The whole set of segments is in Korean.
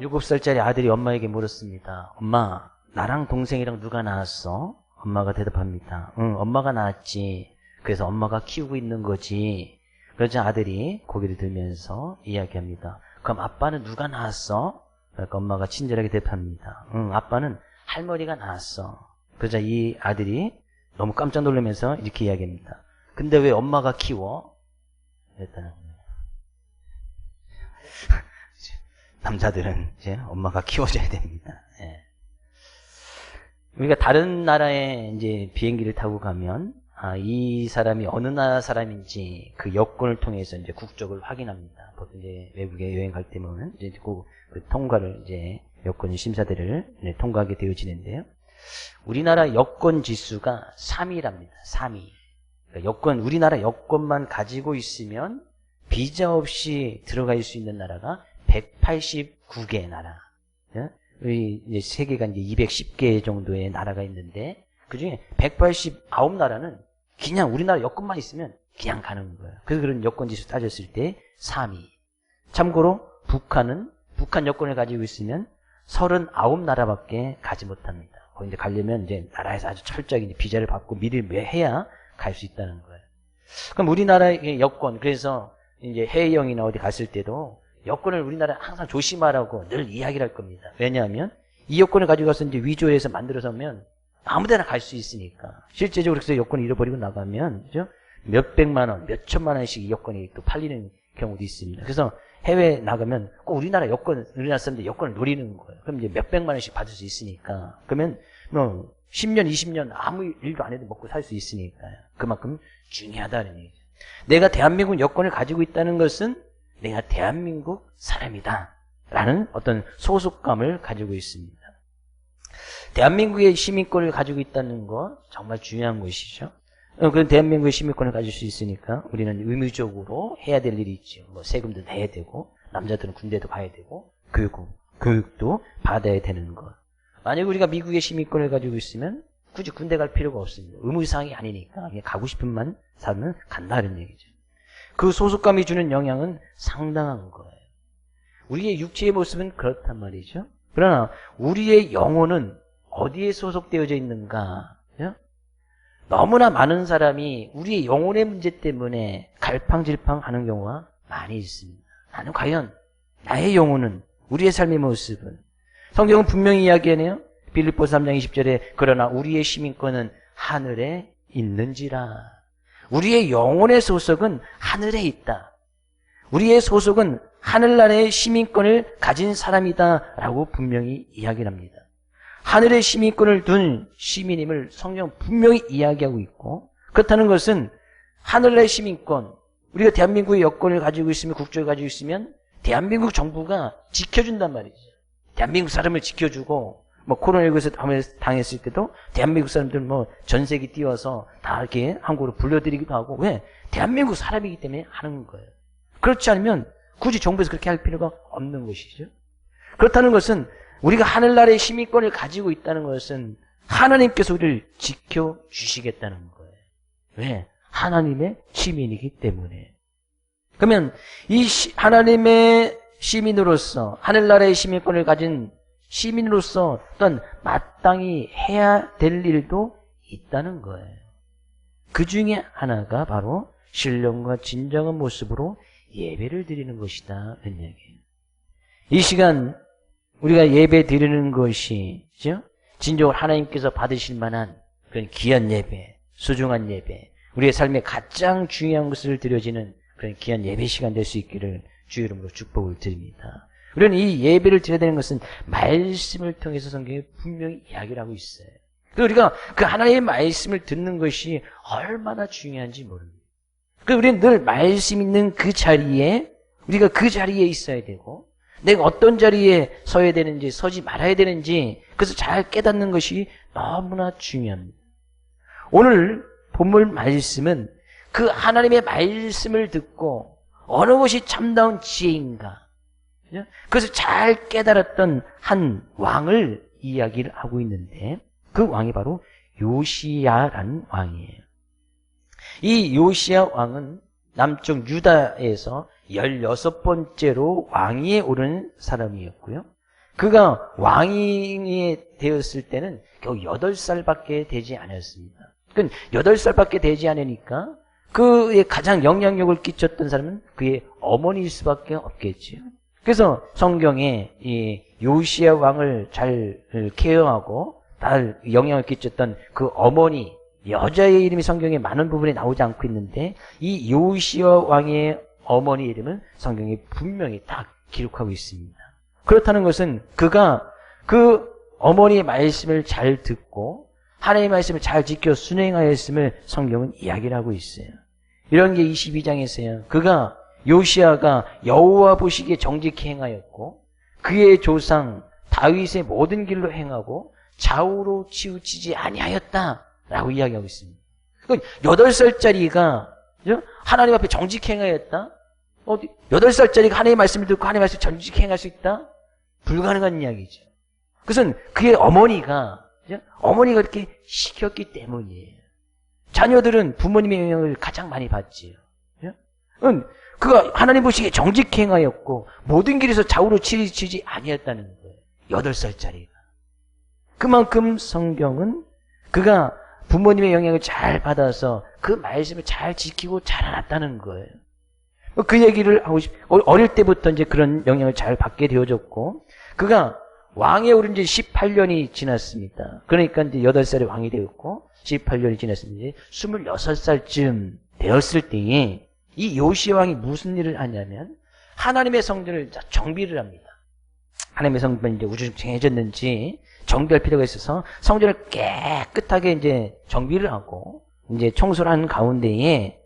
7살짜리 아들이 엄마에게 물었습니다. 엄마, 나랑 동생이랑 누가 낳았어? 엄마가 대답합니다. 응, 엄마가 낳았지. 그래서 엄마가 키우고 있는 거지. 그러자 아들이 고개를 들면서 이야기합니다. 그럼 아빠는 누가 낳았어? 그러니까 엄마가 친절하게 대답합니다. 응, 아빠는 할머니가 낳았어. 그러자 이 아들이 너무 깜짝 놀라면서 이렇게 이야기합니다. 근데 왜 엄마가 키워? 그랬다는 거예요. 남자들은 이제 엄마가 키워줘야 됩니다. 예. 우리가 다른 나라에 이제 비행기를 타고 가면 이 사람이 어느 나라 사람인지 그 여권을 통해서 이제 국적을 확인합니다. 보통 이제 외국에 여행 갈 때면 이제 그 통과를 이제 여권 심사대를 통과하게 되어지는데요. 우리나라 여권 지수가 3위랍니다. 3위. 그러니까 여권, 우리나라 여권만 가지고 있으면 비자 없이 들어갈 수 있는 나라가 189개 나라. 우리 세계가 이제 210개 정도의 나라가 있는데 그 중에 189나라는 그냥 우리나라 여권만 있으면 그냥 가는 거예요. 그래서 그런 여권 지수 따졌을 때 3위. 참고로 북한 여권을 가지고 있으면 39나라밖에 가지 못합니다. 거기 이제 가려면 이제 나라에서 아주 철저하게 이제 비자를 받고 미리 해야 갈 수 있다는 거예요. 그럼 우리나라의 여권, 그래서 이제 해외여행이나 어디 갔을 때도 여권을 우리나라 항상 조심하라고 늘 이야기를 할 겁니다. 왜냐하면 이 여권을 가지고 가서 이제 위조해서 만들어서 오면 아무데나 갈 수 있으니까. 실제적으로 그래서 여권을 잃어버리고 나가면 그죠? 몇 백만 원, 몇 천만 원씩 이 여권이 또 팔리는 경우도 있습니다. 그래서 해외 나가면 꼭 우리나라 사람들 여권을 노리는 거예요. 그럼 이제 몇 백만 원씩 받을 수 있으니까. 그러면 뭐 10년, 20년 아무 일도 안 해도 먹고 살 수 있으니까요. 그만큼 중요하다는 얘기죠. 내가 대한민국 여권을 가지고 있다는 것은 내가 대한민국 사람이다 라는 어떤 소속감을 가지고 있습니다. 대한민국의 시민권을 가지고 있다는 거 정말 중요한 것이죠. 그런 대한민국의 시민권을 가질 수 있으니까 우리는 의무적으로 해야 될 일이 있죠. 뭐 세금도 내야 되고 남자들은 군대도 가야 되고 교육도 받아야 되는 것. 만약에 우리가 미국의 시민권을 가지고 있으면 굳이 군대 갈 필요가 없습니다. 의무사항이 아니니까 그냥 가고 싶은만 살면 간다는 얘기죠. 그 소속감이 주는 영향은 상당한 거예요. 우리의 육체의 모습은 그렇단 말이죠. 그러나 우리의 영혼은 어디에 소속되어져 있는가? 너무나 많은 사람이 우리의 영혼의 문제 때문에 갈팡질팡하는 경우가 많이 있습니다. 나는 과연 나의 영혼은, 우리의 삶의 모습은, 성경은 분명히 이야기하네요. 빌립보서 3장 20절에 그러나 우리의 시민권은 하늘에 있는지라. 우리의 영혼의 소속은 하늘에 있다. 우리의 소속은 하늘나라의 시민권을 가진 사람이다 라고 분명히 이야기를 합니다. 하늘의 시민권을 둔 시민임을 성경은 분명히 이야기하고 있고, 그렇다는 것은 하늘나라의 시민권, 우리가 대한민국의 여권을 가지고 있으면, 국적을 가지고 있으면 대한민국 정부가 지켜준단 말이죠. 대한민국 사람을 지켜주고, 뭐 코로나19에서 당했을 때도 대한민국 사람들 뭐 전세기 띄워서 다 이렇게 한국으로 불러들이기도 하고. 왜? 대한민국 사람이기 때문에 하는 거예요. 그렇지 않으면 굳이 정부에서 그렇게 할 필요가 없는 것이죠. 그렇다는 것은 우리가 하늘나라의 시민권을 가지고 있다는 것은 하나님께서 우리를 지켜주시겠다는 거예요. 왜? 하나님의 시민이기 때문에. 그러면 이 하나님의 시민으로서, 하늘나라의 시민권을 가진 시민으로서 어떤 마땅히 해야 될 일도 있다는 거예요. 그 중에 하나가 바로 신령과 진정한 모습으로 예배를 드리는 것이다 라는 얘기예요. 이 시간 우리가 예배 드리는 것이 진정으로 하나님께서 받으실 만한 그런 귀한 예배, 소중한 예배, 우리의 삶에 가장 중요한 것을 드려지는 그런 귀한 예배 시간 될 수 있기를 주의 이름으로 축복을 드립니다. 우리는 이 예배를 드려야 되는 것은 말씀을 통해서 성경에 분명히 이야기를 하고 있어요. 그래서 우리가 그 하나님의 말씀을 듣는 것이 얼마나 중요한지 모릅니다. 그래서 우리는 늘 말씀 있는 그 자리에, 우리가 그 자리에 있어야 되고, 내가 어떤 자리에 서야 되는지, 서지 말아야 되는지, 그래서 잘 깨닫는 것이 너무나 중요합니다. 오늘 본문 말씀은 그 하나님의 말씀을 듣고 어느 것이 참다운 지혜인가, 그것을 잘 깨달았던 한 왕을 이야기를 하고 있는데, 그 왕이 바로 요시야라는 왕이에요. 이 요시야 왕은 남쪽 유다에서 16번째로 왕위에 오른 사람이었고요. 그가 왕이 되었을 때는 겨우 8살밖에 되지 않았습니다. 그건 8살밖에 되지 않으니까 그의 가장 영향력을 끼쳤던 사람은 그의 어머니일 수밖에 없겠지요. 그래서 성경에 이 요시야 왕을 잘 케어하고 잘 영향을 끼쳤던 그 어머니, 여자의 이름이 성경에 많은 부분에 나오지 않고 있는데 이 요시야 왕의 어머니 이름은 성경에 분명히 다 기록하고 있습니다. 그렇다는 것은 그가 그 어머니의 말씀을 잘 듣고 하나님의 말씀을 잘 지켜 순행하였음을 성경은 이야기를 하고 있어요. 이런 게 22장에서요. 그가 요시야가 여호와 보시기에 정직히 행하였고 그의 조상 다윗의 모든 길로 행하고 좌우로 치우치지 아니하였다라고 이야기하고 있습니다. 8살짜리가 하나님 앞에 정직히 행하였다? 8살짜리가 하나님의 말씀을 듣고 하나님의 말씀을 정직히 행할 수 있다? 불가능한 이야기죠. 그것은 그의 어머니가 이렇게 시켰기 때문이에요. 자녀들은 부모님의 영향을 가장 많이 받지요. 그가 하나님 보시기에 정직히 행하였고 모든 길에서 좌우로 치우치지 아니었다는 거예요. 8살짜리가. 그만큼 성경은 그가 부모님의 영향을 잘 받아서 그 말씀을 잘 지키고 자라났다는 거예요. 그 얘기를 하고 어릴 때부터 이제 그런 영향을 잘 받게 되어졌고 그가 왕에 오른 지 18년이 지났습니다. 그러니까 이제 8살에 왕이 되었고 18년이 지났습니다. 26살쯤 되었을 때에 이 요시야 왕이 무슨 일을 하냐면 하나님의 성전을 정비를 합니다. 하나님의 성전이 이제 우주정해졌는지 정비할 필요가 있어서 성전을 깨끗하게 이제 정비를 하고 이제 청소를 하는 가운데에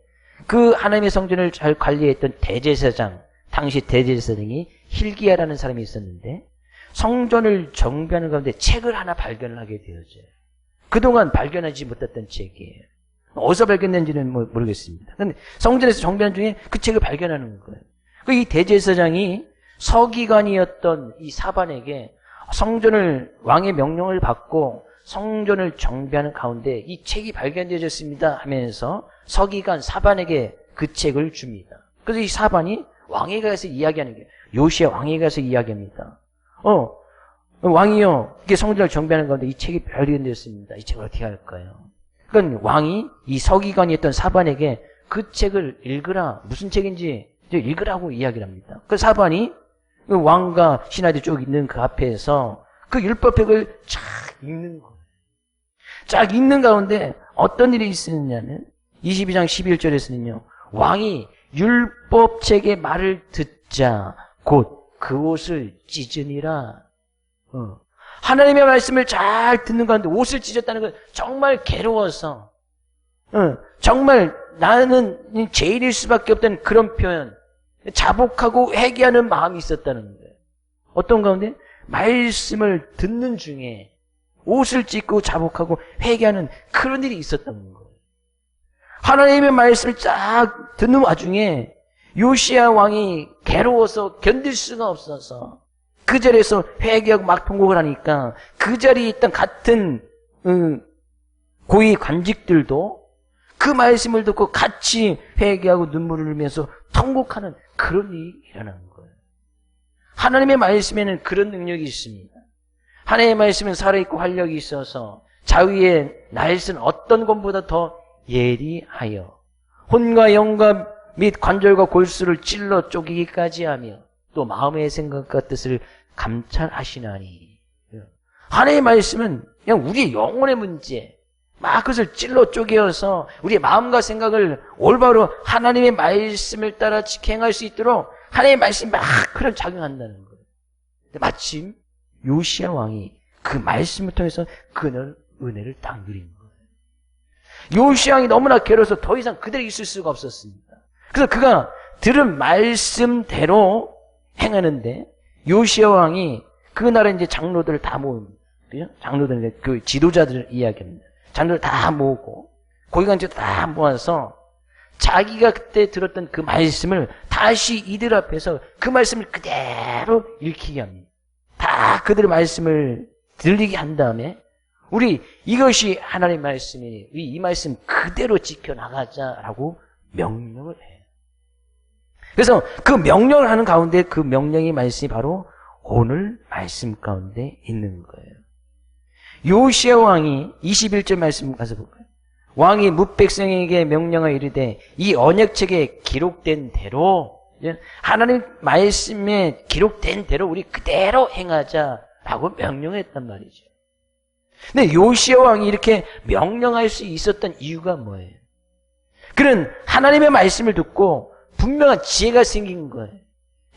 그 하나님의 성전을 잘 관리했던 대제사장, 당시 대제사장이 hil기야라는 사람이 있었는데 성전을 정비하는 가운데 책을 하나 발견을 하게 되어져요. 그동안 발견하지 못했던 책이에요. 어디서 발견된지는 모르겠습니다. 근데 성전에서 정비하는 중에 그 책을 발견하는 거예요. 이 대제사장이 서기관이었던 이 사반에게 성전을 왕의 명령을 받고 성전을 정비하는 가운데 이 책이 발견되어졌습니다 하면서 서기관 사반에게 그 책을 줍니다. 그래서 이 사반이 왕에게 가서 이야기하는 게 요시야 왕에게 가서 이야기합니다. 왕이요, 이게 성전을 정비하는 가운데 이 책이 발견되었습니다. 이 책을 어떻게 할까요? 그러니까 왕이 이 서기관이었던 사반에게 그 책을 읽으라, 무슨 책인지 읽으라고 이야기를 합니다. 그 사반이 왕과 신하들이 쭉 있는 그 앞에서 그 율법책을 쫙 읽는 거예요. 쫙 읽는 가운데 어떤 일이 있었냐면 22장 11절에서는요. 왕이 율법책의 말을 듣자 곧 그 옷을 찢으니라. 하나님의 말씀을 잘 듣는 가운데 옷을 찢었다는 건 정말 괴로워서 정말 나는 죄인일 수밖에 없다는 그런 표현, 자복하고 회개하는 마음이 있었다는 거예요. 어떤 가운데? 말씀을 듣는 중에 옷을 찢고 자복하고 회개하는 그런 일이 있었던 거예요. 하나님의 말씀을 쫙 듣는 와중에 요시야 왕이 괴로워서 견딜 수가 없어서 그 자리에서 회개하고 막 통곡을 하니까 그 자리에 있던 같은 고위 관직들도 그 말씀을 듣고 같이 회개하고 눈물을 흘리면서 통곡하는 그런 일이 일어나는 거예요. 하나님의 말씀에는 그런 능력이 있습니다. 하나님의 말씀은 살아있고 활력이 있어서 자위의 날선 어떤 것보다 더 예리하여 혼과 영과 및 관절과 골수를 찔러 쪼개기까지 하며 또 마음의 생각과 뜻을 감찰하시나니. 하나님의 말씀은 그냥 우리의 영혼의 문제, 막 그것을 찔러 쪼개어서 우리의 마음과 생각을 올바로 하나님의 말씀을 따라 행할 수 있도록 하나님의 말씀이 막 그런 작용한다는 거예요. 근데 마침 요시야 왕이 그 말씀을 통해서 그 은혜를 딱 누린 거예요. 요시야 왕이 너무나 괴로워서 더 이상 그대로 있을 수가 없었습니다. 그래서 그가 들은 말씀대로 행하는데 요시야 왕이 그 나라 이제 장로들을 다 모읍니다. 그죠? 장로들, 그 지도자들을 이야기합니다. 장로들 다 모으고 고위관들 다 모아서 자기가 그때 들었던 그 말씀을 다시 이들 앞에서 그 말씀을 그대로 읽히게 합니다. 다 그들의 말씀을 들리게 한 다음에 우리 이것이 하나님의 말씀이니 우리 이 말씀 그대로 지켜나가자라고 명령을 해요. 그래서 그 명령을 하는 가운데 그 명령의 말씀이 바로 오늘 말씀 가운데 있는 거예요. 요시야 왕이 21절 말씀 가서 볼까요? 왕이 뭇백성에게 명령하여 이르되 이 언약책에 기록된 대로 하나님 말씀에 기록된 대로 우리 그대로 행하자라고 명령했단 말이죠. 근데 요시야 왕이 이렇게 명령할 수 있었던 이유가 뭐예요? 그는 하나님의 말씀을 듣고 분명한 지혜가 생긴 거예요.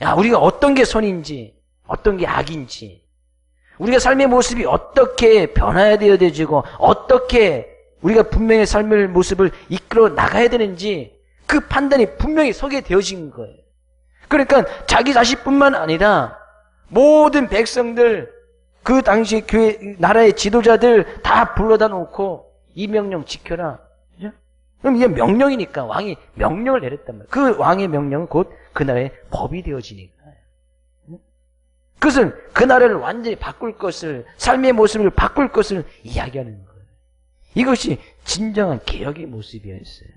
야, 우리가 어떤 게 선인지, 어떤 게 악인지, 우리가 삶의 모습이 어떻게 변화해야 되어지고, 어떻게 우리가 분명히 삶의 모습을 이끌어 나가야 되는지 그 판단이 분명히 서게 되어진 거예요. 그러니까 자기 자신뿐만 아니라 모든 백성들, 그 당시 교회, 나라의 지도자들 다 불러다 놓고 이 명령 지켜라. 그죠? 그럼 이게 명령이니까 왕이 명령을 내렸단 말이에요. 그 왕의 명령은 곧 그 나라의 법이 되어지니까. 그것은 그 나라를 완전히 바꿀 것을, 삶의 모습을 바꿀 것을 이야기하는 거예요. 이것이 진정한 개혁의 모습이었어요.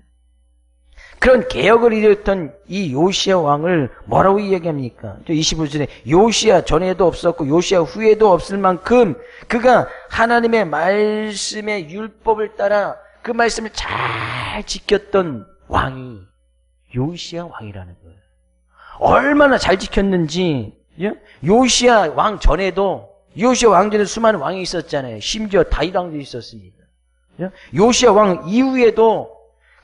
그런 개혁을 이뤘던 이 요시야 왕을 뭐라고 이야기합니까? 25절에 요시야 전에도 없었고 요시야 후에도 없을 만큼 그가 하나님의 말씀의 율법을 따라 그 말씀을 잘 지켰던 왕이 요시야 왕이라는 거예요. 얼마나 잘 지켰는지, 요시야 왕 전에도, 요시야 왕 전에 수많은 왕이 있었잖아요. 심지어 다윗 왕도 있었습니다. 요시야 왕 이후에도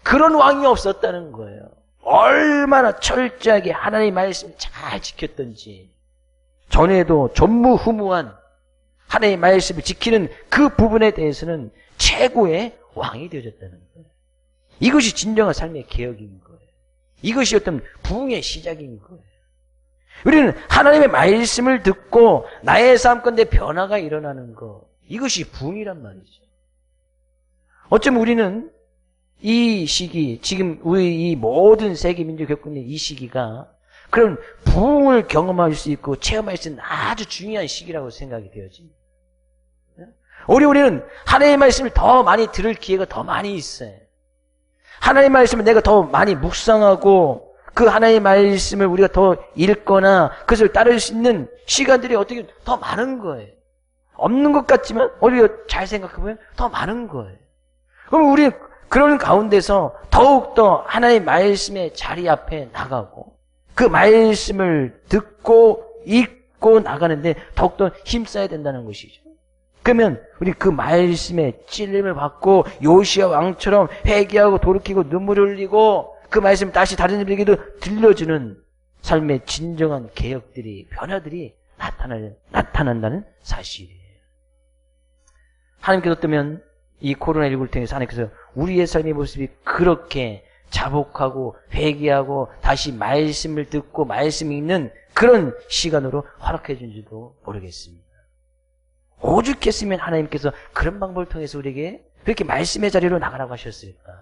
그런 왕이 없었다는 거예요. 얼마나 철저하게 하나님의 말씀을 잘 지켰던지, 전에도 전무후무한 하나님의 말씀을 지키는 그 부분에 대해서는 최고의 왕이 되어졌다는 거예요. 이것이 진정한 삶의 개혁인 거예요. 이것이 어떤 부흥의 시작인 거예요. 우리는 하나님의 말씀을 듣고 나의 삶 가운데 변화가 일어나는 것, 이것이 부흥이란 말이죠. 어쩌면 우리는 이 시기, 지금 우리 이 모든 세계 민족이 겪고 있는 이 시기가 그런 부흥을 경험할 수 있고 체험할 수 있는 아주 중요한 시기라고 생각이 되어집니다. 우리는 하나님의 말씀을 더 많이 들을 기회가 더 많이 있어요. 하나님의 말씀을 내가 더 많이 묵상하고 그 하나님의 말씀을 우리가 더 읽거나 그것을 따를 수 있는 시간들이 어떻게 더 많은 거예요. 없는 것 같지만 우리가 잘 생각해보면 더 많은 거예요. 그럼 우리는 그런 가운데서 더욱더 하나님의 말씀의 자리 앞에 나가고 그 말씀을 듣고 읽고 나가는데 더욱더 힘써야 된다는 것이죠. 그러면 우리 그 말씀에 찔림을 받고 요시야 왕처럼 회개하고 돌이키고 눈물을 흘리고 그 말씀을 다시 다른 이들에게도 들려주는 삶의 진정한 개혁들이, 변화들이 나타난다는 사실이에요. 하나님께서 어쩌면 이 코로나19를 통해서 하나님께서 우리의 삶의 모습이 그렇게 자복하고 회개하고 다시 말씀을 듣고 말씀 읽는 그런 시간으로 허락해 준지도 모르겠습니다. 오죽했으면 하나님께서 그런 방법을 통해서 우리에게 그렇게 말씀의 자리로 나가라고 하셨을까.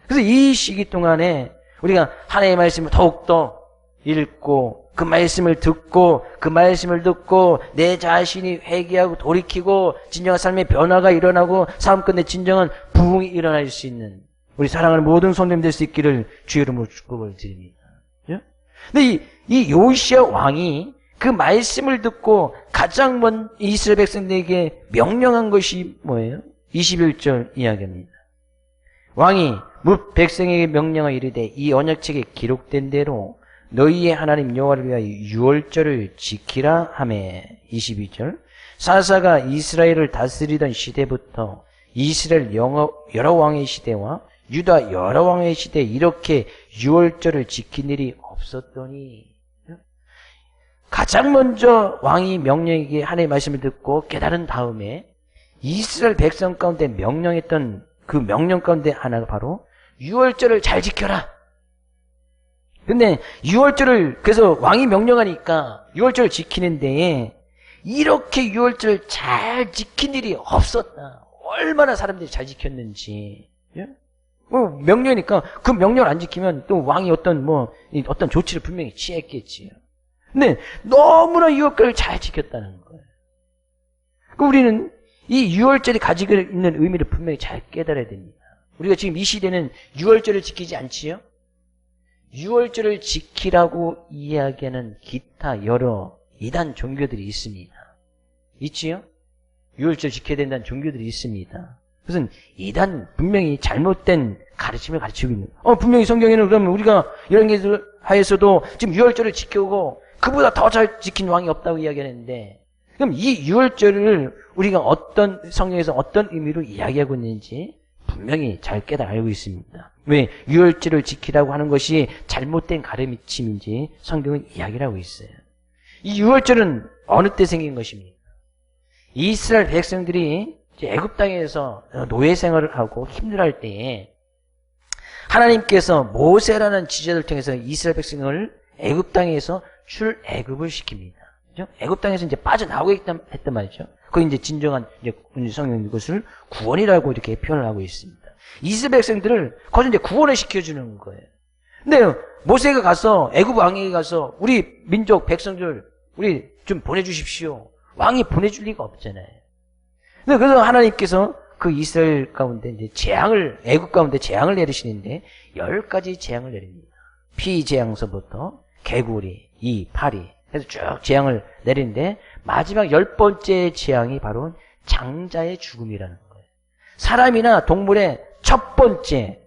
그래서 이 시기 동안에 우리가 하나님의 말씀을 더욱더 읽고 그 말씀을 듣고 그 말씀을 듣고 내 자신이 회개하고 돌이키고 진정한 삶의 변화가 일어나고 삶 끝에 진정한 부흥이 일어날 수 있는 우리 사랑하는 모든 성도님 될 수 있기를 주의 이름으로 축복을 드립니다. 근데 이 요시야 왕이 그 말씀을 듣고 가장 먼저 이스라엘 백성들에게 명령한 것이 뭐예요? 21절 이야기합니다. 왕이 뭇 백성에게 명령하여 이르되 이 언약책에 기록된 대로 너희의 하나님 여호와를 위하여 유월절을 지키라 하매. 22절 사사가 이스라엘을 다스리던 시대부터 이스라엘 여러 왕의 시대와 유다 여러 왕의 시대에 이렇게 유월절을 지킨 일이 없었더니 가장 먼저 왕이 명령에게 하나님의 말씀을 듣고 깨달은 다음에 이스라엘 백성 가운데 명령했던 그 명령 가운데 하나가 바로 유월절을 잘 지켜라. 근데 유월절을 그래서 왕이 명령하니까 유월절을 지키는 데에 이렇게 유월절을 잘 지킨 일이 없었다. 얼마나 사람들이 잘 지켰는지. 명령이니까 그 명령을 안 지키면 또 왕이 어떤 조치를 분명히 취했겠지요. 근데 너무나 유월절을 잘 지켰다는 거예요. 우리는 이 유월절이 가지고 있는 의미를 분명히 잘 깨달아야 됩니다. 우리가 지금 이 시대는 유월절을 지키지 않지요? 유월절을 지키라고 이야기하는 기타 여러 이단 종교들이 있습니다. 있지요? 유월절 지켜야 된다는 종교들이 있습니다. 그것은 이단 분명히 잘못된 가르침을 가르치고 있는. 분명히 성경에는 그러면 우리가 이런 것을 하에서도 지금 유월절을 지켜오고 그보다 더 잘 지킨 왕이 없다고 이야기하는데, 그럼 이 유월절을 우리가 어떤 성경에서 어떤 의미로 이야기하고 있는지 분명히 잘 깨달아 알고 있습니다. 왜 유월절을 지키라고 하는 것이 잘못된 가르침인지 성경은 이야기를 하고 있어요. 이 유월절은 어느 때 생긴 것입니까? 이스라엘 백성들이 애굽 땅에서 노예 생활을 하고 힘들어할 때에 하나님께서 모세라는 지도자를 통해서 이스라엘 백성을 애굽 땅에서 출애굽을 시킵니다. 그죠? 애굽 땅에서 이제 빠져나오고 했단 말이죠. 그게 이제 진정한 이제 성경 이것을 구원이라고 이렇게 표현을 하고 있습니다. 이스라엘 백성들을 거기서 이제 구원을 시켜주는 거예요. 근데 모세가 가서 애굽 왕에게 가서 우리 민족 백성들 우리 좀 보내주십시오. 왕이 보내줄 리가 없잖아요. 근데 그래서 하나님께서 그 이스라엘 가운데 이제 재앙을, 애굽 가운데 재앙을 내리시는데 10가지 재앙을 내립니다. 피재앙서부터 개구리, 이, 파리 해서 쭉 재앙을 내리는데 마지막 10번째 재앙이 바로 장자의 죽음이라는 거예요. 사람이나 동물의 첫 번째,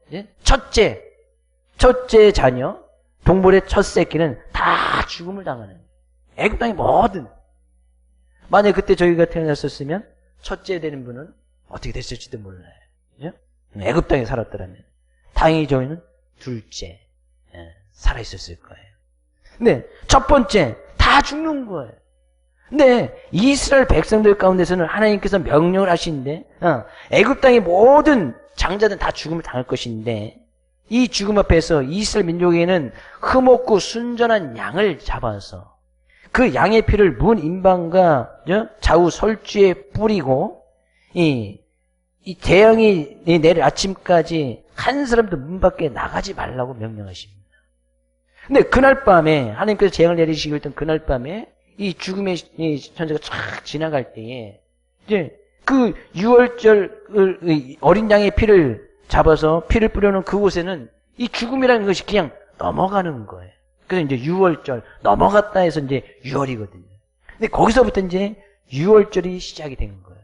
첫째 자녀, 동물의 첫 새끼는 다 죽음을 당하는, 애굽 땅의 모든, 만약 그때 저희가 태어났었으면 첫째 되는 분은 어떻게 됐을지도 몰라요. 그죠? 애굽 땅에 살았더라면. 다행히 저희는 둘째, 살아있었을 거예요. 근데 첫 번째, 다 죽는 거예요. 근데 이스라엘 백성들 가운데서는 하나님께서 명령을 하시는데, 애굽 땅의 모든 장자들은 다 죽음을 당할 것인데, 이 죽음 앞에서 이스라엘 민족에게는 흠없고 순전한 양을 잡아서 그 양의 피를 문 임방과 좌우 설주에 뿌리고 이 대형이 내일 아침까지 한 사람도 문 밖에 나가지 말라고 명령하십니다. 근데 그날 밤에 하나님께서 재앙을 내리시고 있던 그날 밤에 이 죽음의 천사가 쫙 지나갈 때에 이제 그 유월절 어린 양의 피를 잡아서 피를 뿌려놓은 그곳에는 이 죽음이라는 것이 그냥 넘어가는 거예요. 그래서 이제 유월절 넘어갔다 해서 이제 유월이거든요. 근데 거기서부터 이제 유월절이 시작이 된 거예요.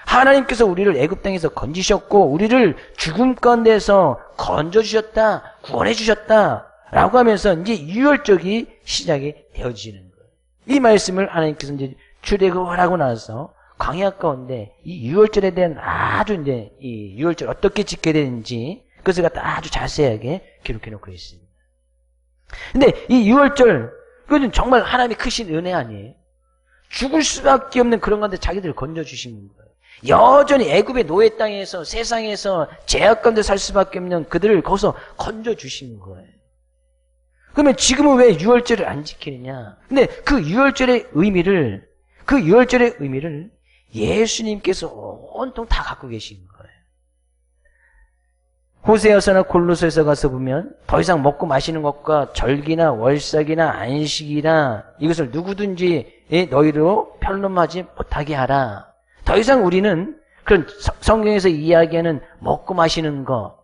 하나님께서 우리를 애굽 땅에서 건지셨고 우리를 죽음 가운데서 건져주셨다, 구원해주셨다라고 하면서 이제 유월절이 시작이 되어지는 거예요. 이 말씀을 하나님께서 이제 출애굽을 하고 나서 광야 가운데 이 유월절에 대한 아주 이제 이 유월절 어떻게 지켜야 되는지 그것을 갖다 아주 자세하게 기록해 놓고 있습니다. 근데 이 유월절, 그것은 정말 하나님의 크신 은혜 아니에요? 죽을 수밖에 없는 그런 건데 자기들을 건져주시는 거예요. 여전히 애굽의 노예 땅에서 세상에서 제약 가운데 살 수밖에 없는 그들을 거기서 건져주시는 거예요. 그러면 지금은 왜 유월절을 안 지키느냐? 근데 그 유월절의 의미를 예수님께서 온통 다 갖고 계신 거예요. 호세아서나 골로새서 가서 보면 더 이상 먹고 마시는 것과 절기나 월삭이나 안식이나 이것을 누구든지 너희로 편름하지 못하게 하라. 더 이상 우리는 그런 성경에서 이야기하는 먹고 마시는 거,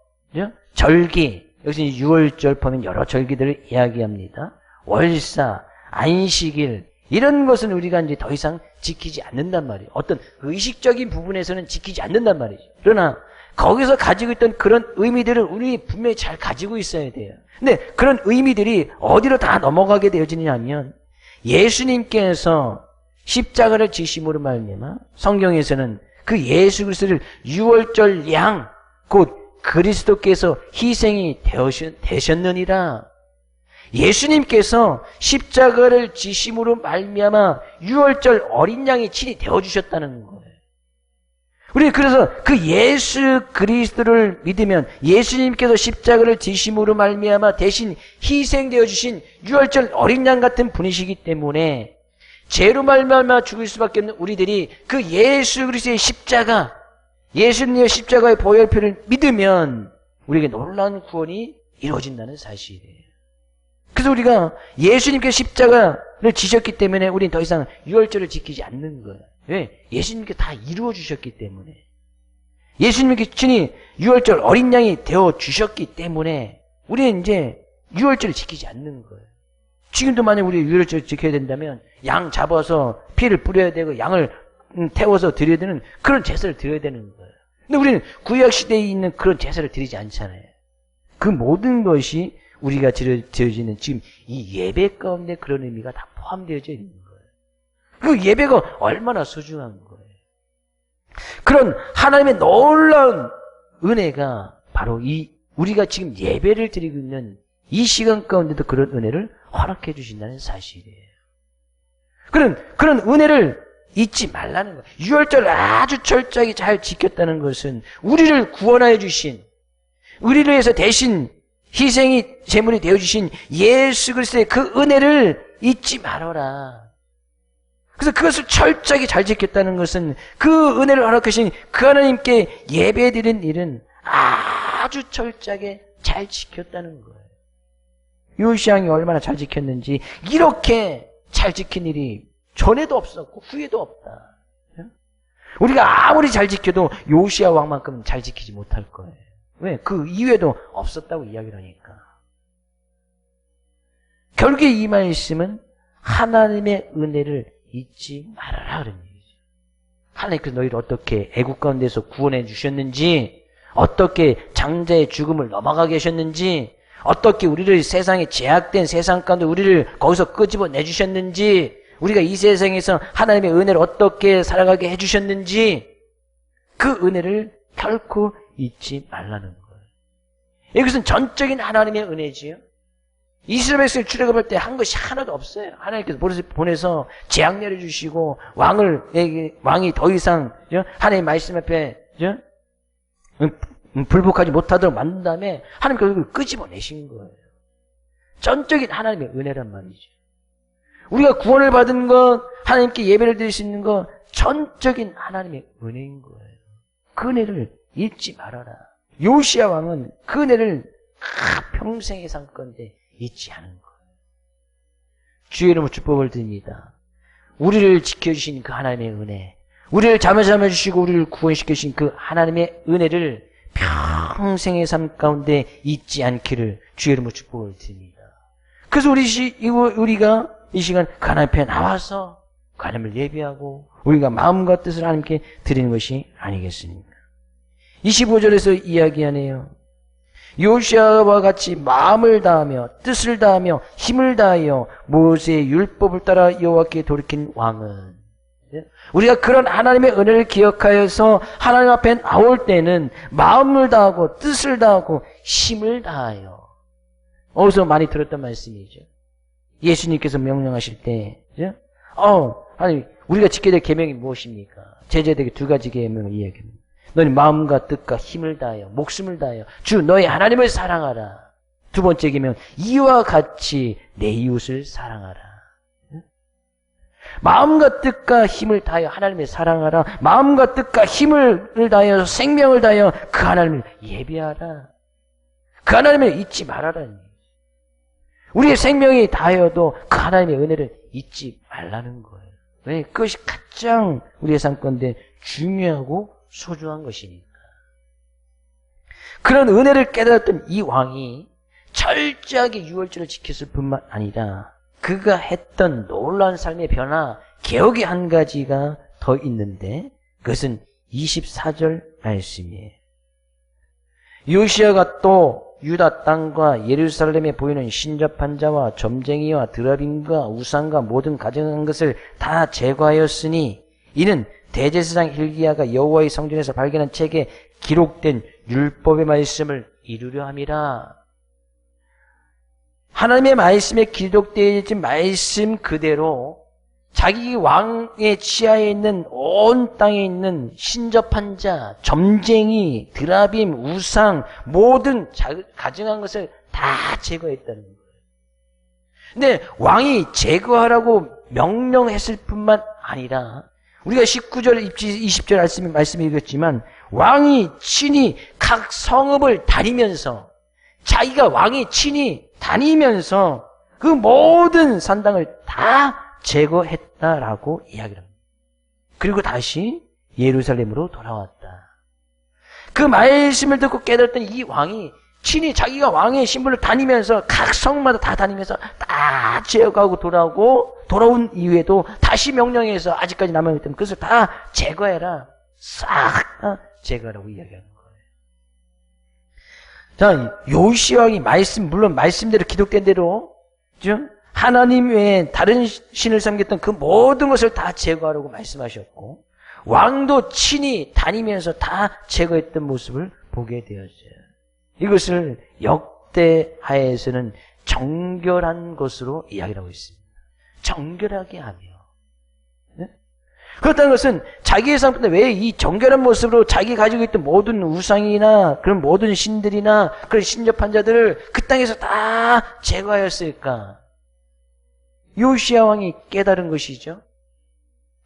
절기, 여기서 유월절 보면 여러 절기들을 이야기합니다. 월사, 안식일 이런 것은 우리가 이제 더 이상 지키지 않는단 말이에요. 어떤 의식적인 부분에서는 지키지 않는단 말이죠. 그러나 거기서 가지고 있던 그런 의미들은 우리 분명히 잘 가지고 있어야 돼요. 근데 그런 의미들이 어디로 다 넘어가게 되어지냐면 예수님께서 십자가를 지심으로 말미암아 성경에서는 그 예수 그리스도를 유월절 양 곧 그리스도께서 희생이 되셨느니라. 예수님께서 십자가를 지심으로 말미암아 유월절 어린 양이 친히 되어주셨다는 거예요. 우리 그래서 그 예수 그리스도를 믿으면 예수님께서 십자가를 지심으로 말미암아 대신 희생되어 주신 유월절 어린 양 같은 분이시기 때문에 죄로 말미암아 죽을 수밖에 없는 우리들이 그 예수 그리스도의 십자가, 예수님의 십자가의 보혈표를 믿으면 우리에게 놀라운 구원이 이루어진다는 사실이에요. 그래서 우리가 예수님께서 십자가를 지셨기 때문에 우리는 더 이상 유월절을 지키지 않는 거예요. 왜? 예수님께 다 이루어 주셨기 때문에. 예수님께 친히 유월절 어린 양이 되어 주셨기 때문에 우리는 이제 유월절을 지키지 않는 거예요. 지금도 만약 우리 유월절 지켜야 된다면 양 잡아서 피를 뿌려야 되고 양을 태워서 드려야 되는 그런 제사를 드려야 되는 거예요. 근데 우리는 구약 시대에 있는 그런 제사를 드리지 않잖아요. 그 모든 것이 우리가 드려지는 지금 이 예배 가운데 그런 의미가 다 포함되어져 있는 거예요. 그 예배가 얼마나 소중한 거예요. 그런 하나님의 놀라운 은혜가 바로 이 우리가 지금 예배를 드리고 있는 이 시간 가운데도 그런 은혜를 허락해 주신다는 사실이에요. 그런 은혜를 잊지 말라는 거예요. 유월절을 아주 철저하게 잘 지켰다는 것은 우리를 구원하여 주신, 우리를 위해서 대신 희생이 제물이 되어주신 예수 그리스도의 그 은혜를 잊지 말아라. 그래서 그것을 철저하게 잘 지켰다는 것은 그 은혜를 허락하신 그 하나님께 예배드린 일은 아주 철저하게 잘 지켰다는 거예요. 요시양이 얼마나 잘 지켰는지 이렇게 잘 지킨 일이 전에도 없었고 후에도 없다. 우리가 아무리 잘 지켜도 요시야 왕만큼은 잘 지키지 못할 거예요. 왜? 그 이후에도 없었다고 이야기를 하니까. 결국에 이 말씀은 하나님의 은혜를 잊지 말아라 그런 얘기죠. 하나님께서 너희를 어떻게 애국 가운데서 구원해 주셨는지, 어떻게 장자의 죽음을 넘어가게 하셨는지, 어떻게 우리를 세상에 제약된 세상 가운데 우리를 거기서 끄집어 내주셨는지, 우리가 이 세상에서 하나님의 은혜를 어떻게 살아가게 해주셨는지 그 은혜를 결코 잊지 말라는 거예요. 이것은 전적인 하나님의 은혜지요. 이스라엘 백성을 출애굽할 때 한 것이 하나도 없어요. 하나님께서 보내서 재앙 내려주시고 왕이 더 이상 하나님의 말씀 앞에 불복하지 못하도록 만든 다음에 하나님께서 그걸 끄집어내신 거예요. 전적인 하나님의 은혜란 말이죠. 우리가 구원을 받은 것, 하나님께 예배를 드릴 수 있는 것, 전적인 하나님의 은혜인 거예요. 그 은혜를 잊지 말아라. 요시야 왕은 그 은혜를 평생에 산 건데 잊지 않은 거예요. 주의 이름으로 축복을 드립니다. 우리를 지켜주신 그 하나님의 은혜, 우리를 잠을 주시고 우리를 구원시켜주신 그 하나님의 은혜를 평생의 삶 가운데 잊지 않기를 주의 이름으로 축복을 드립니다. 그래서 우리가 이 시간 그 하나님 앞에 나와서 그 하나님을 예배하고 우리가 마음과 뜻을 하나님께 드리는 것이 아니겠습니까? 25절에서 이야기하네요. 요시아와 같이 마음을 다하며 뜻을 다하며 힘을 다하여 모세의 율법을 따라 여호와께 돌이킨 왕은, 우리가 그런 하나님의 은혜를 기억하여서 하나님 앞에 나올 때는 마음을 다하고 뜻을 다하고 힘을 다하여, 어디서 많이 들었던 말씀이죠. 예수님께서 명령하실 때, 아니, 우리가 지켜야 될 계명이 무엇입니까? 제자들에게 두 가지 계명을 이야기합니다. 너는 마음과 뜻과 힘을 다하여, 목숨을 다하여 주 너의 하나님을 사랑하라. 두 번째 계명, 이와 같이 내 이웃을 사랑하라. 마음과 뜻과 힘을 다하여 하나님을 사랑하라. 마음과 뜻과 힘을 다하여 생명을 다하여 그 하나님을 예배하라. 그 하나님을 잊지 말아라. 우리의 생명이 다하여도 그 하나님의 은혜를 잊지 말라는 거예요. 왜? 그것이 가장 우리의 삶 가운데 중요하고 소중한 것이니까. 그런 은혜를 깨달았던 이 왕이 철저하게 유월절을 지켰을 뿐만 아니라 그가 했던 놀라운 삶의 변화, 개혁이 한 가지가 더 있는데 그것은 24절 말씀이에요. 요시아가 또 유다 땅과 예루살렘에 보이는 신접한 자와 점쟁이와 드라빔과 우상과 모든 가증한 것을 다 제거하였으니 이는 대제사장 hil기야가 여호와의 성전에서 발견한 책에 기록된 율법의 말씀을 이루려 함이라. 하나님의 말씀에 기록되어 있는 말씀 그대로 자기 왕의 치하에 있는 온 땅에 있는 신접한 자, 점쟁이, 드라빔, 우상 모든 가증한 것을 다 제거했다는 거예요. 근데 왕이 제거하라고 명령했을 뿐만 아니라 우리가 19절, 20절 말씀을 읽었지만 왕이 친히 각 성읍을 다니면서 자기가 왕이 친히 다니면서 그 모든 산당을 다 제거했다라고 이야기를 합니다. 그리고 다시 예루살렘으로 돌아왔다. 그 말씀을 듣고 깨달았던 이 왕이 친히 자기가 왕의 신분을 다니면서 각 성마다 다 다니면서 다 제거하고 돌아온 이후에도 다시 명령해서 아직까지 남아있기 때문에 그것을 다 제거해라. 싹 제거하라고 이야기하는 거예요. 자, 요시왕이 물론 말씀대로 기록된 대로 하나님 외에 다른 신을 섬겼던 그 모든 것을 다 제거하라고 말씀하셨고 왕도 친히 다니면서 다 제거했던 모습을 보게 되었어요. 이것을 역대하에서는 정결한 것으로 이야기를 하고 있습니다. 정결하게 하며. 네? 그렇다는 것은 자기의 삶인데 왜 이 정결한 모습으로 자기 가지고 있던 모든 우상이나 그런 모든 신들이나 그런 신접한 자들을 그 땅에서 다 제거하였을까? 요시야 왕이 깨달은 것이죠.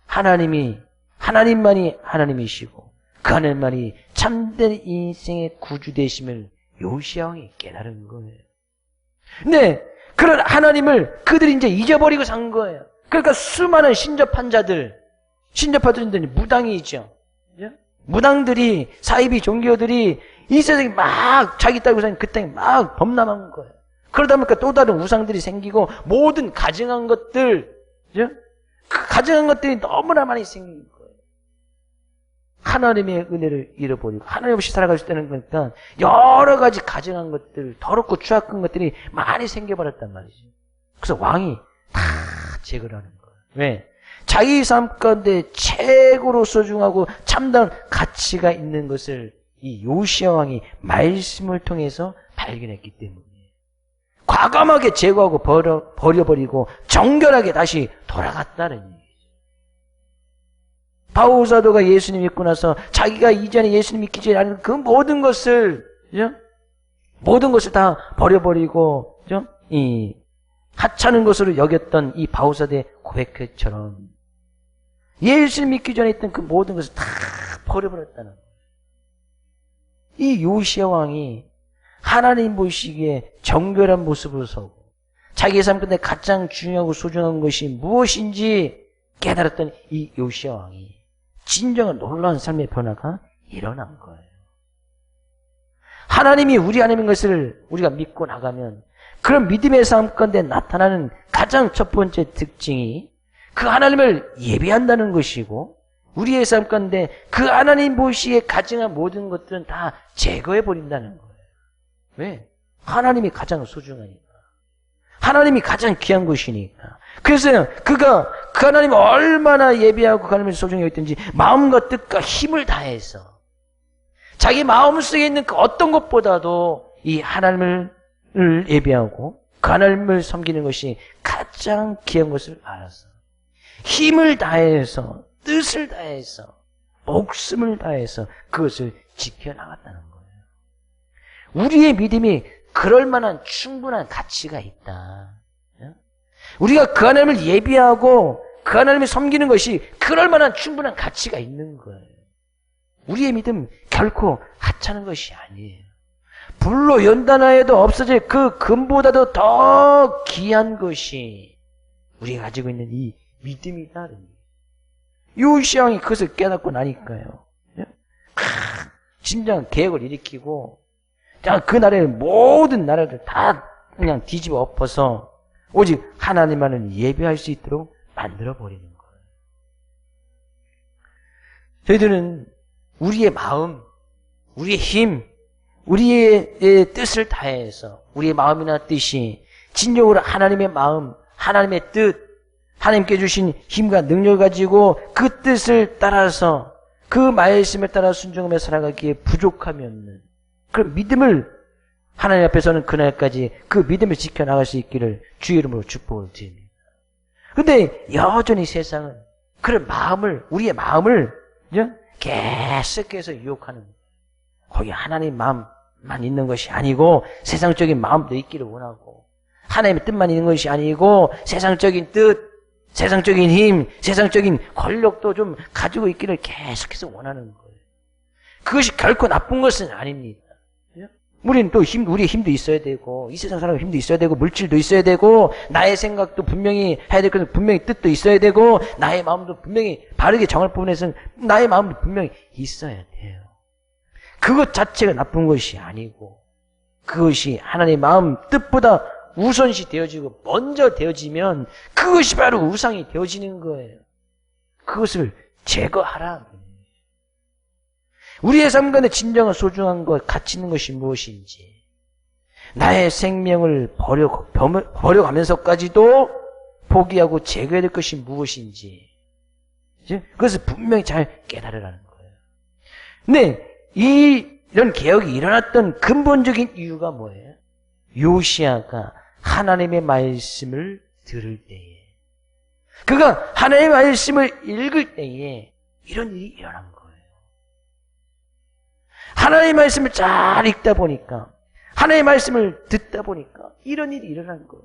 하나님만이 하나님이시고 그 하나님만이 참된 인생의 구주 되심을 요시야 왕이 깨달은 거예요. 근데 그런 하나님을 그들이 이제 잊어버리고 산 거예요. 그러니까 수많은 신접한 자들이 무당이죠. 무당들이, 사이비 종교들이 이 세상에 막 자기 딸고 사는 그 땅에 막 범람한 거예요. 그러다 보니까 또 다른 우상들이 생기고 모든 가증한 것들, 그 가증한 것들이 너무나 많이 생긴 거예요. 하나님의 은혜를 잃어버리고 하나님 없이 살아갈 수 있다는 거니까 여러 가지 가증한 것들, 더럽고 추악한 것들이 많이 생겨버렸단 말이죠. 그래서 왕이 다 제거를 하는 거예요. 왜? 자기 삶 가운데 최고로 소중하고 참다운 가치가 있는 것을 이 요시야 왕이 말씀을 통해서 발견했기 때문에 과감하게 제거하고 버려버리고 정결하게 다시 돌아갔다는 얘기죠. 바울 사도가 예수님 믿고 나서 자기가 이전에 예수님 믿기 전에 아는 그 모든 것을 다 버려버리고 이 하찮은 것으로 여겼던 이 바울 사도의 고백처럼 예수님 믿기 전에 있던 그 모든 것을 다 버려버렸다는 거예요. 이 요시야 왕이 하나님 보시기에 정결한 모습으로 서고 자기의 삶 가운데 가장 중요하고 소중한 것이 무엇인지 깨달았던 이 요시야 왕이 진정한 놀라운 삶의 변화가 일어난 거예요. 하나님이 우리 하나님인 것을 우리가 믿고 나가면 그런 믿음의 삶 가운데 나타나는 가장 첫 번째 특징이 그 하나님을 예배한다는 것이고 우리의 삶 가운데 그 하나님 보시기에 가증한 모든 것들은 다 제거해버린다는 거예요. 왜? 하나님이 가장 소중하니까. 하나님이 가장 귀한 것이니까. 그래서 그가 그 하나님을 얼마나 예배하고 그 하나님을 소중히 여겼든지 마음과 뜻과 힘을 다해서 자기 마음속에 있는 그 어떤 것보다도 이 하나님을 예배하고 그 하나님을 섬기는 것이 가장 귀한 것을 알았어. 힘을 다해서 뜻을 다해서 목숨을 다해서 그것을 지켜나갔다는 거예요. 우리의 믿음이 그럴 만한 충분한 가치가 있다. 우리가 그 하나님을 예비하고 그 하나님을 섬기는 것이 그럴 만한 충분한 가치가 있는 거예요. 우리의 믿음 결코 하찮은 것이 아니에요. 불로 연단하여도 없어질 그 금보다도 더 귀한 것이 우리가 가지고 있는 이 믿음이다. 요시야 왕이 그것을 깨닫고 나니까요. 진정한 개혁을 일으키고 그 나라의 모든 나라를 다 그냥 뒤집어 엎어서 오직 하나님만을 예배할 수 있도록 만들어버리는 거예요. 저희들은 우리의 마음, 우리의 힘, 우리의 뜻을 다해서 우리의 마음이나 뜻이 진정으로 하나님의 마음, 하나님의 뜻, 하나님께 주신 힘과 능력을 가지고 그 뜻을 따라서 그 말씀에 따라 순종하며 살아가기에 부족하면 그런 믿음을 하나님 앞에서는 그날까지 그 믿음을 지켜나갈 수 있기를 주의 이름으로 축복을 드립니다. 그런데 여전히 세상은 그런 마음을, 우리의 마음을 계속해서 유혹하는 거예요. 거기 하나님 마음만 있는 것이 아니고 세상적인 마음도 있기를 원하고 하나님의 뜻만 있는 것이 아니고 세상적인 뜻, 세상적인 힘, 세상적인 권력도 좀 가지고 있기를 계속해서 원하는 거예요. 그것이 결코 나쁜 것은 아닙니다. 우리는 또 우리의 힘도 있어야 되고, 이 세상 사람의 힘도 있어야 되고, 물질도 있어야 되고, 나의 생각도 분명히 해야 될 것은 분명히 뜻도 있어야 되고, 나의 마음도 분명히 바르게 정할 부분에서는 나의 마음도 분명히 있어야 돼요. 그것 자체가 나쁜 것이 아니고, 그것이 하나님의 마음 뜻보다 우선시 되어지고 먼저 되어지면 그것이 바로 우상이 되어지는 거예요. 그것을 제거하라. 우리의 삶 가운데 진정한 소중한 것, 가치 있는 것이 무엇인지, 나의 생명을 버려가면서까지도 포기하고 제거해야 될 것이 무엇인지, 그것을 분명히 잘 깨달으라는 거예요. 근데 이런 개혁이 일어났던 근본적인 이유가 뭐예요? 요시야가 하나님의 말씀을 들을 때에, 그가 하나님의 말씀을 읽을 때에 이런 일이 일어난 거예요. 하나님의 말씀을 잘 읽다 보니까, 하나님의 말씀을 듣다 보니까 이런 일이 일어난 거예요.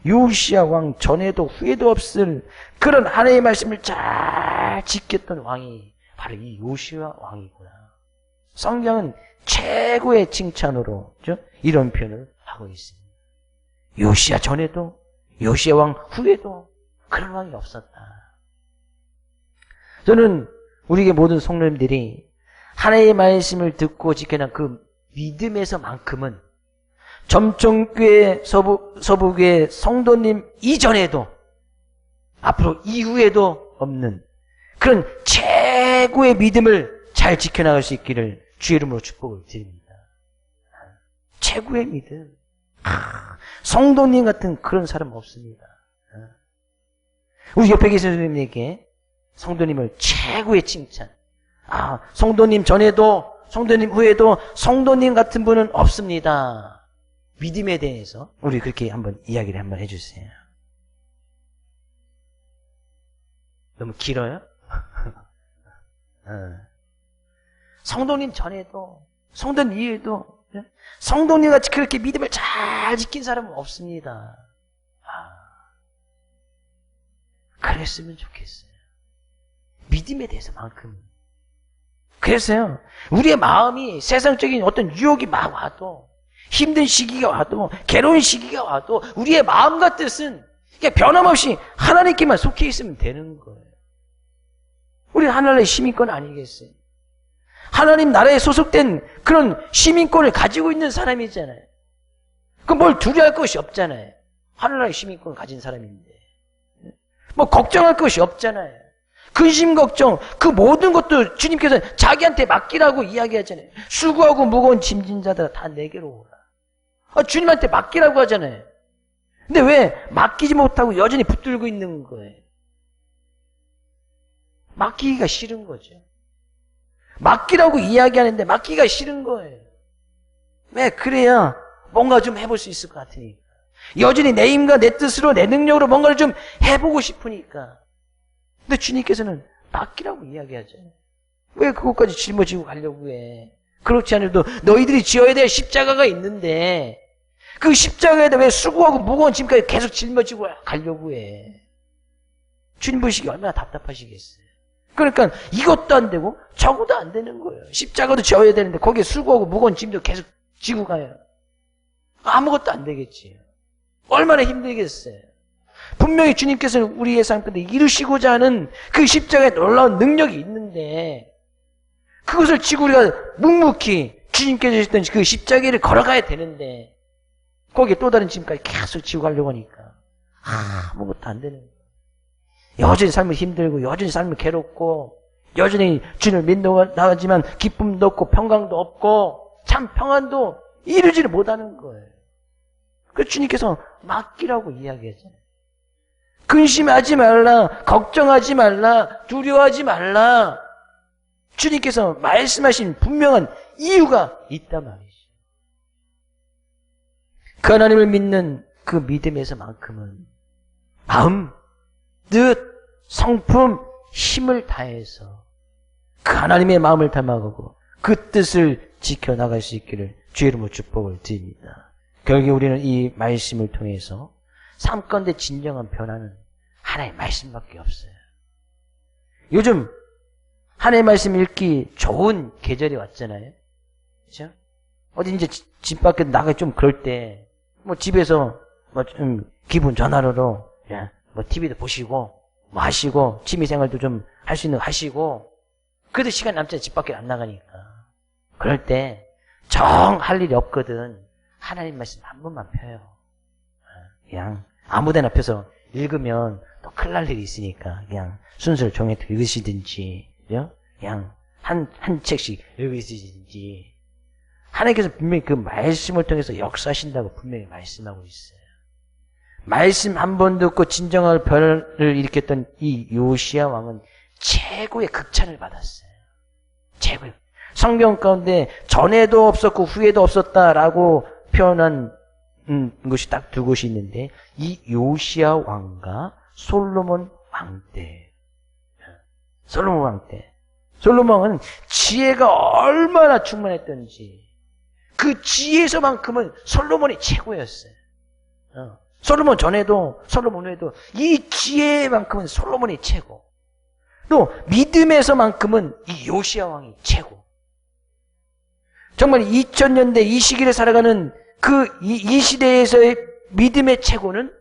요시야 왕 전에도 후에도 없을 그런 하나님의 말씀을 잘 지켰던 왕이 바로 이 요시야 왕이구나. 성경은 최고의 칭찬으로 이런 표현을 하고 있습니다. 요시야 전에도, 요시야 왕 후에도 그런 왕이 없었다. 저는 우리의 모든 성도님들이 하나님의 말씀을 듣고 지켜낸 그 믿음에서만큼은 점정교회 서부교회 성도님 이전에도 앞으로 이후에도 없는 그런 최고의 믿음을 잘 지켜나갈 수 있기를 주의 이름으로 축복을 드립니다. 최고의 믿음. 성도님 같은 그런 사람 없습니다. 우리 옆에 계신 성도님에게 성도님을 최고의 칭찬. 성도님 전에도 성도님 후에도 성도님 같은 분은 없습니다. 믿음에 대해서 우리 그렇게 한번 이야기를 한번 해주세요. 너무 길어요? 성도님 전에도 성도님 이후에도 성도님 같이 그렇게 믿음을 잘 지킨 사람은 없습니다. 그랬으면 좋겠어요. 믿음에 대해서만큼. 그래서요, 우리의 마음이 세상적인 어떤 유혹이 막 와도, 힘든 시기가 와도, 괴로운 시기가 와도, 우리의 마음과 뜻은 변함없이 하나님께만 속해 있으면 되는 거예요. 우리 하나님의 시민권 아니겠어요? 하나님 나라에 소속된 그런 시민권을 가지고 있는 사람이잖아요. 그럼 뭘 두려워할 것이 없잖아요. 하나님의 시민권을 가진 사람인데. 뭐 걱정할 것이 없잖아요. 근심 걱정 그 모든 것도 주님께서 자기한테 맡기라고 이야기하잖아요. 수고하고 무거운 짐진 자들아 다 내게로 오라. 주님한테 맡기라고 하잖아요. 근데 왜 맡기지 못하고 여전히 붙들고 있는 거예요? 맡기기가 싫은 거죠. 맡기라고 이야기하는데 맡기기가 싫은 거예요. 왜? 그래야 뭔가 좀 해볼 수 있을 것 같으니까. 여전히 내 힘과 내 뜻으로 내 능력으로 뭔가를 좀 해보고 싶으니까. 근데 주님께서는 맡기라고 이야기하죠. 왜 그것까지 짊어지고 가려고 해? 그렇지 않아도 너희들이 지어야 될 십자가가 있는데 그 십자가에다 왜 수고하고 무거운 짐까지 계속 짊어지고 가려고 해? 주님 보시기 얼마나 답답하시겠어요. 그러니까 이것도 안 되고 저것도 안 되는 거예요. 십자가도 지어야 되는데 거기에 수고하고 무거운 짐도 계속 지고 가요. 아무것도 안 되겠지. 얼마나 힘들겠어요. 분명히 주님께서는 우리의 삶 가운데 이루시고자 하는 그 십자가에 놀라운 능력이 있는데 그것을 지고 우리가 묵묵히 주님께서 주셨던 그 십자가를 걸어가야 되는데 거기에 또 다른 짐까지 계속 지고 가려고 하니까 아무것도 안 되는 거예요. 여전히 삶을 힘들고 여전히 삶을 괴롭고 여전히 주님을 믿는다고 하지만 기쁨도 없고 평강도 없고 참 평안도 이루지를 못하는 거예요. 그래서 주님께서 맡기라고 이야기하잖아요. 근심하지 말라, 걱정하지 말라, 두려워하지 말라. 주님께서 말씀하신 분명한 이유가 있단 말이죠. 그 하나님을 믿는 그 믿음에서만큼은 마음, 뜻, 성품, 힘을 다해서 그 하나님의 마음을 담아가고 그 뜻을 지켜나갈 수 있기를 주의 이름으로 축복을 드립니다. 결국 우리는 이 말씀을 통해서 삶 가운데 진정한 변화는 하나님의 말씀밖에 없어요. 요즘 하나님의 말씀 읽기 좋은 계절이 왔잖아요. 그렇죠? 어디 이제 집 밖에 나가 좀 그럴 때 뭐 집에서 뭐 좀 기분 전환으로 뭐 TV도 보시고 뭐 하시고 취미 생활도 좀 할 수 있는 거 하시고 그래도 시간 남자는 집 밖에 안 나가니까 그럴 때 정 할 일이 없거든. 하나님 말씀 한 번만 펴요. 그냥 아무데나 펴서 읽으면 또 큰일 날 일이 있으니까 그냥 순서를 정해서 읽으시든지 그냥 한 책씩 읽으시든지 하나님께서 분명히 그 말씀을 통해서 역사하신다고 분명히 말씀하고 있어요. 말씀 한 번 듣고 진정한 변을 일으켰던 이 요시야 왕은 최고의 극찬을 받았어요. 최고의. 성경 가운데 전에도 없었고 후에도 없었다라고 표현한 것이 딱 두 곳이 있는데 이 요시야 왕과 솔로몬 왕 때. 솔로몬 왕 때. 솔로몬 왕은 지혜가 얼마나 충만했던지 그 지혜에서만큼은 솔로몬이 최고였어요. 솔로몬 전에도 솔로몬 후에도 이 지혜만큼은 솔로몬이 최고. 또 믿음에서만큼은 이 요시야 왕이 최고. 정말 2000년대 이 시기를 살아가는 이 시대에서의 믿음의 최고는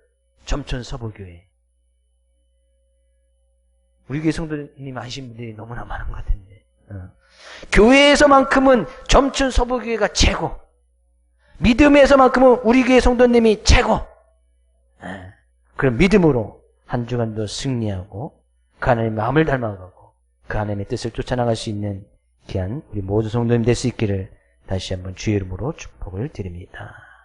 점촌 서부교회. 우리 교회 성도님 아시는 분들이 너무나 많은 것 같은데. 교회에서만큼은 점촌 서부교회가 최고. 믿음에서만큼은 우리 교회 성도님이 최고. 그런 믿음으로 한 주간도 승리하고 그 하나님의 마음을 닮아가고 그 하나님의 뜻을 쫓아나갈 수 있는 귀한 우리 모든 성도님 될 수 있기를 다시 한번 주의 이름으로 축복을 드립니다.